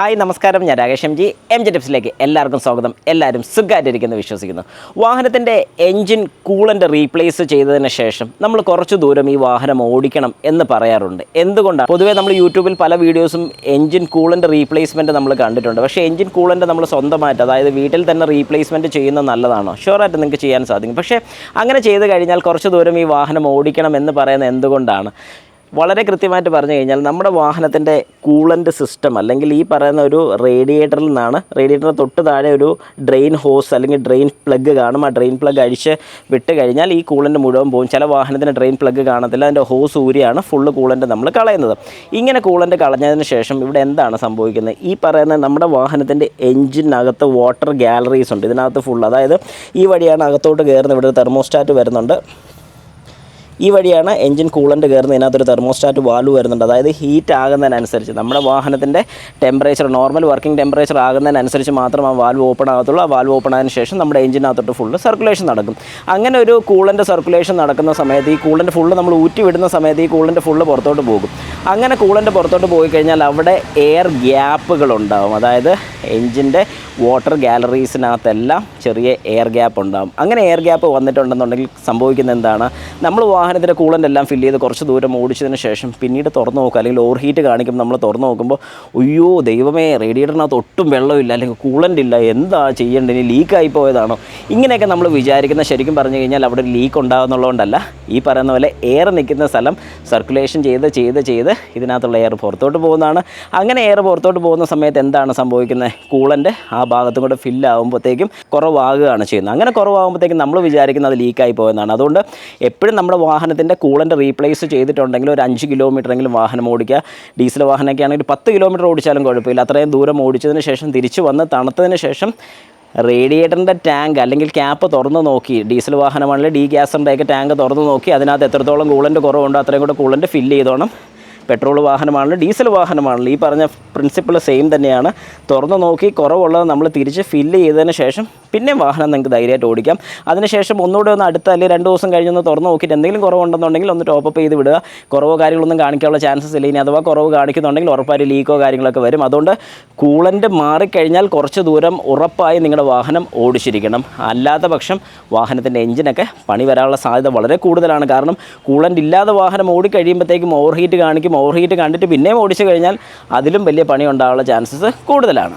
Hi നമസ്കാരം, ഞാൻ Rakesh M G ടിപ്സിലേക്ക് എല്ലാവർക്കും സ്വാഗതം. എല്ലാവരും സുഖമായിട്ടിരിക്കുന്നു വിശ്വസിക്കുന്നു. വാഹനത്തിൻ്റെ എൻജിൻ കൂളൻ്റ് റീപ്ലേസ് ചെയ്തതിന് ശേഷം നമ്മൾ കുറച്ച് ദൂരം ഈ വാഹനം ഓടിക്കണം എന്ന് പറയാറുണ്ട്. എന്തുകൊണ്ടാണ്? പൊതുവേ നമ്മൾ യൂട്യൂബിൽ പല വീഡിയോസും എൻജിൻ കൂളൻ്റ് റീപ്ലേസ്മെൻറ്റ് നമ്മൾ കണ്ടിട്ടുണ്ട്. പക്ഷേ എൻജിൻ കൂളൻ്റ് നമ്മൾ സ്വന്തമായിട്ട്, അതായത് വീട്ടിൽ തന്നെ റീപ്ലേസ്മെൻറ്റ് ചെയ്യുന്നത് നല്ലതാണോ? ഷുവറായിട്ട് നിങ്ങൾക്ക് ചെയ്യാൻ സാധിക്കും. പക്ഷേ അങ്ങനെ ചെയ്ത് കഴിഞ്ഞാൽ കുറച്ച് ദൂരം ഈ വാഹനം ഓടിക്കണം എന്ന് പറയുന്നത് എന്തുകൊണ്ടാണ്? വളരെ കൃത്യമായിട്ട് പറഞ്ഞു കഴിഞ്ഞാൽ നമ്മുടെ വാഹനത്തിൻ്റെ കൂളൻ്റ് സിസ്റ്റം, അല്ലെങ്കിൽ ഈ പറയുന്ന ഒരു റേഡിയേറ്ററിൽ നിന്നാണ്, റേഡിയേറ്ററിന് തൊട്ട് താഴെ ഒരു ഡ്രെയിൻ ഹോസ് അല്ലെങ്കിൽ ഡ്രെയിൻ പ്ലഗ് കാണും. ആ ഡ്രെയിൻ പ്ലഗ് അഴിച്ച് വിട്ട് കഴിഞ്ഞാൽ ഈ കൂളൻ്റ് മുഴുവൻ പോകും. ചില വാഹനത്തിന് ഡ്രെയിൻ പ്ലഗ് കാണത്തില്ല, അതിൻ്റെ ഹോസ് ഊരിയാണ് ഫുള്ള് കൂളൻ്റ് നമ്മൾ കളയുന്നത്. ഇങ്ങനെ കൂളൻ്റ് കളഞ്ഞതിന് ശേഷം ഇവിടെ എന്താണ് സംഭവിക്കുന്നത്? ഈ പറയുന്ന നമ്മുടെ വാഹനത്തിൻ്റെ എൻജിനകത്ത് വാട്ടർ ഗാലറീസ് ഉണ്ട്. ഇതിനകത്ത് ഫുൾ, അതായത് ഈ വഴിയാണ് അകത്തോട്ട് കയറുന്നത്. ഇവിടെ ഒരു തെർമോസ്റ്റാറ്റ് വരുന്നുണ്ട്. ഈ വഴിയാണ് എൻജിൻ കൂളൻ്റ് കയറുന്നത്. ഇതിനകത്തൊരു തെർമോസ്റ്റാറ്റ് വാൽവ് വരുന്നുണ്ട്. അതായത് ഹീറ്റ് ആകുന്നതിനനുസരിച്ച് നമ്മുടെ വാഹനത്തിൻ്റെ ടെമ്പറേച്ചർ, നോർമൽ വർക്കിംഗ് ടെമ്പറേച്ചർ ആകുന്നതിനനുസരിച്ച് മാത്രം ആ വാൽവ് ഓപ്പൺ ആകത്തുള്ളൂ. ആ വാൽവ് ഓപ്പൺ ആയതിനു ശേഷം നമ്മുടെ എൻജിനകത്തോട്ട് ഫുള്ള് സർക്കുലേഷൻ നടക്കും. അങ്ങനെ ഒരു കൂളൻ്റ് സർക്കുലേഷൻ നടക്കുന്ന സമയത്ത് ഈ കൂളൻ്റ് ഫുള്ള് നമ്മൾ ഊറ്റി വിടുന്ന സമയത്ത് ഈ കൂളൻ്റ് ഫുള്ള് പുറത്തോട്ട് പോകും. അങ്ങനെ കൂളൻ്റ് പുറത്തോട്ട് പോയി കഴിഞ്ഞാൽ അവിടെ എയർ ഗ്യാപ്പുകളുണ്ടാകും. അതായത് എൻജിൻ്റെ വാട്ടർ ഗാലറീസിനകത്തെല്ലാം ചെറിയ എയർ ഗ്യാപ്പ് ഉണ്ടാകും. അങ്ങനെ എയർ ഗ്യാപ്പ് വന്നിട്ടുണ്ടെന്നുണ്ടെങ്കിൽ സംഭവിക്കുന്നത് എന്താണ്? നമ്മൾ വാഹനത്തിൻ്റെ കൂളൻ്റ് എല്ലാം ഫില്ല് ചെയ്ത് കുറച്ച് ദൂരം ഓടിച്ചതിന് ശേഷം പിന്നീട് തുറന്ന് നോക്കുക, അല്ലെങ്കിൽ ഓവർ ഹീറ്റ് കാണിക്കും. നമ്മൾ തുറന്ന് നോക്കുമ്പോൾ അയ്യോ ദൈവമേ, റേഡിയേറ്ററിനകത്ത് ഒട്ടും വെള്ളമില്ല, അല്ലെങ്കിൽ കൂളൻ്റ് ഇല്ല, എന്താ ചെയ്യേണ്ടത്, ഇനി ലീക്കായി പോയതാണോ? ഇങ്ങനെയൊക്കെ നമ്മൾ വിചാരിക്കുന്ന, ശരിക്കും പറഞ്ഞു കഴിഞ്ഞാൽ അവിടെ ഒരു ലീക്ക് ഉണ്ടാകുന്നുള്ളതുകൊണ്ടല്ല. ഈ പറയുന്ന പോലെ എയർ നിൽക്കുന്ന സ്ഥലം സർക്കുലേഷൻ ചെയ്ത് ഇതിനകത്തുള്ള എയർ പുറത്തോട്ട് പോകുന്നതാണ്. അങ്ങനെ എയർ പുറത്തോട്ട് പോകുന്ന സമയത്ത് എന്താണ് സംഭവിക്കുന്നത്? കൂളൻ്റ് ആ ഭാഗത്തും കൂടെ ഫില്ലാകുമ്പോഴത്തേക്കും കുറവാകുകയാണ് ചെയ്യുന്നത്. അങ്ങനെ കുറവാകുമ്പോഴത്തേക്കും നമ്മൾ വിചാരിക്കുന്നത് അത് ലീക്കായി പോയെന്നാണ്. അതുകൊണ്ട് എപ്പോഴും നമ്മുടെ വാഹനത്തിൻ്റെ കൂളൻ്റ് റീപ്ലേസ് ചെയ്തിട്ടുണ്ടെങ്കിൽ ഒരു 5 കിലോമീറ്ററെങ്കിലും വാഹനം ഓടിക്കുക. ഡീസൽ വാഹനമൊക്കെ ആണെങ്കിൽ 10 കിലോമീറ്റർ ഓടിച്ചാലും കുഴപ്പമില്ല. അത്രയും ദൂരം ഓടിച്ചതിന് ശേഷം തിരിച്ച് വന്ന് തണുത്തതിന് ശേഷം റേഡിയേറ്ററിൻ്റെ ടാങ്ക് അല്ലെങ്കിൽ ക്യാപ്പ് തുറന്ന് നോക്കി, ഡീസൽ വാഹനമാണെങ്കിൽ ഡീഗ്യാസറിൻ്റെയൊക്കെ ടാങ്ക് തുറന്ന് നോക്കി അതിനകത്ത് എത്രത്തോളം കൂളൻ്റ് കുറവുണ്ടോ അത്രയും കൂടെ കൂളൻ്റ് ഫില്ല് ചെയ്തോണം. പെട്രോൾ വാഹനമാണല്ലോ ഡീസൽ വാഹനമാണല്ലോ, ഈ പറഞ്ഞ പ്രിൻസിപ്പിൾ സെയിം തന്നെയാണ്. തുറന്ന് നോക്കി കുറവുള്ളത് നമ്മൾ തിരിച്ച് ഫില്ല് ചെയ്തതിന് ശേഷം പിന്നെ വാഹനം നിങ്ങൾക്ക് ധൈര്യമായിട്ട് ഓടിക്കാം. അതിനുശേഷം ഒന്നുകൂടെ ഒന്ന് അടുത്ത അല്ലെങ്കിൽ 2 ദിവസം കഴിഞ്ഞൊന്ന് തുറന്ന് നോക്കിയിട്ട് എന്തെങ്കിലും കുറവുണ്ടെന്നുണ്ടെങ്കിൽ ഒന്ന് ടോപ്പ് ചെയ്ത് വിടുക. കുറവോ കാര്യങ്ങളൊന്നും കാണിക്കാനുള്ള ചാൻസസ് ഇല്ല. ഇനി അഥവാ കുറവ് കാണിക്കുന്നുണ്ടെങ്കിൽ ഉറപ്പായിട്ട് ലീക്കോ കാര്യങ്ങളൊക്കെ വരും. അതുകൊണ്ട് കൂളൻ്റ് മാറിക്കഴിഞ്ഞാൽ കുറച്ച് ദൂരം ഉറപ്പായി നിങ്ങളുടെ വാഹനം ഓടിച്ചിരിക്കണം. അല്ലാത്ത പക്ഷം വാഹനത്തിൻ്റെ എൻജിനൊക്കെ പണി വരാനുള്ള സാധ്യത വളരെ കൂടുതലാണ്. കാരണം കൂളൻ്റ് ഇല്ലാതെ വാഹനം ഓടിക്കഴിയുമ്പോഴത്തേക്കും ഓവർ ഹീറ്റ് കാണിക്കും. ഓവർ ഹീറ്റ് കണ്ടിട്ട് പിന്നെയും ഓടിച്ചു കഴിഞ്ഞാൽ അതിലും വലിയ പണി ഉണ്ടാകാനുള്ള ചാൻസസ് കൂടുതലാണ്.